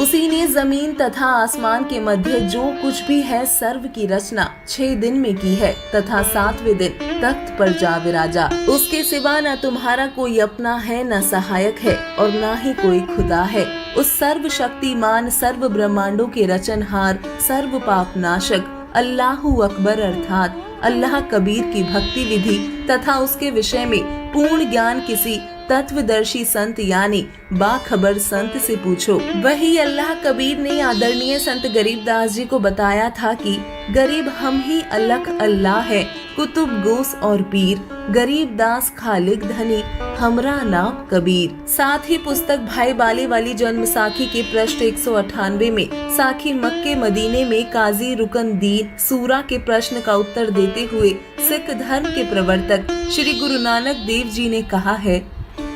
उसी ने जमीन तथा आसमान के मध्य जो कुछ भी है सर्व की रचना 6 दिन में की है तथा 7वें दिन तख्त पर जा विराजा। उसके सिवा न तुम्हारा कोई अपना है, न सहायक है और न ही कोई खुदा है। उस सर्व शक्तिमान सर्व ब्रह्मांडों के रचनहार सर्व पाप नाशक अल्लाहु अकबर अर्थात अल्लाह कबीर की भक्ति विधि तथा उसके विषय में पूर्ण ज्ञान किसी तत्वदर्शी संत यानी बाखबर संत से पूछो। वही अल्लाह कबीर ने आदरणीय संत गरीबदास जी को बताया था कि गरीब हम ही अलख अल्लाह है, कुतुब गोस और पीर, गरीबदास खालिक धनी हमरा नाम कबीर। साथ ही पुस्तक भाई बाले वाली जन्म साखी के पृष्ठ 198 में साखी मक्के मदीने में काजी रुकन दीन सूरा के प्रश्न का उत्तर देते हुए सिख धर्म के प्रवर्तक श्री गुरु नानक देव जी ने कहा है,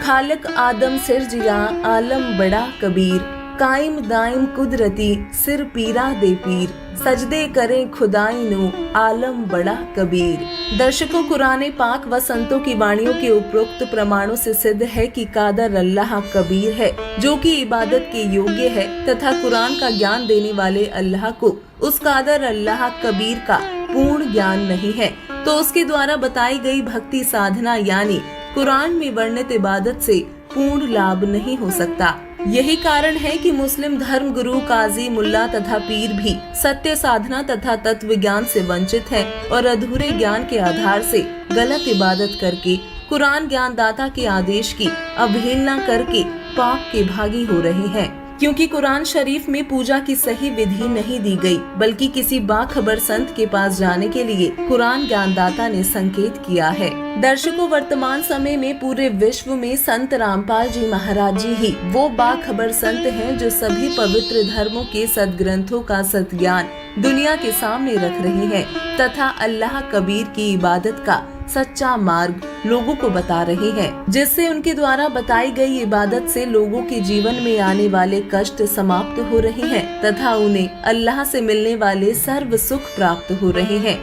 खालक आदम सिरजिया आलम बड़ा कबीर, कायम दायम कुदरती सिर पीरा दे पीर, सजदे करें खुदाई नो आलम बड़ा कबीर। दर्शकों, कुरान पाक व संतों की वाणियों के उपरोक्त प्रमाणों से सिद्ध है कि कादर अल्लाह कबीर है, जो कि इबादत के योग्य है तथा कुरान का ज्ञान देने वाले अल्लाह को उस कादर अल्लाह कबीर का पूर्ण ज्ञान नहीं है, तो उसके द्वारा बताई गई भक्ति साधना यानी कुरान में वर्णित इबादत से पूर्ण लाभ नहीं हो सकता। यही कारण है कि मुस्लिम धर्म गुरु काजी मुल्ला तथा पीर भी सत्य साधना तथा तत्व ज्ञान से वंचित है और अधूरे ज्ञान के आधार से गलत इबादत करके कुरान ज्ञानदाता के आदेश की अवहेलना करके पाप के भागी हो रहे हैं। क्योंकि कुरान शरीफ में पूजा की सही विधि नहीं दी गई, बल्कि किसी बाखबर संत के पास जाने के लिए कुरान ज्ञानदाता ने संकेत किया है। दर्शकों, वर्तमान समय में पूरे विश्व में संत रामपाल जी महाराज जी ही वो बाखबर संत हैं जो सभी पवित्र धर्मों के सदग्रंथों का सत्ज्ञान दुनिया के सामने रख रहे हैं तथा अल्लाह कबीर की इबादत का सच्चा मार्ग लोगों को बता रहे हैं, जिससे उनके द्वारा बताई गई इबादत से लोगों के जीवन में आने वाले कष्ट समाप्त हो रहे हैं तथा उन्हें अल्लाह से मिलने वाले सर्व सुख प्राप्त हो रहे हैं।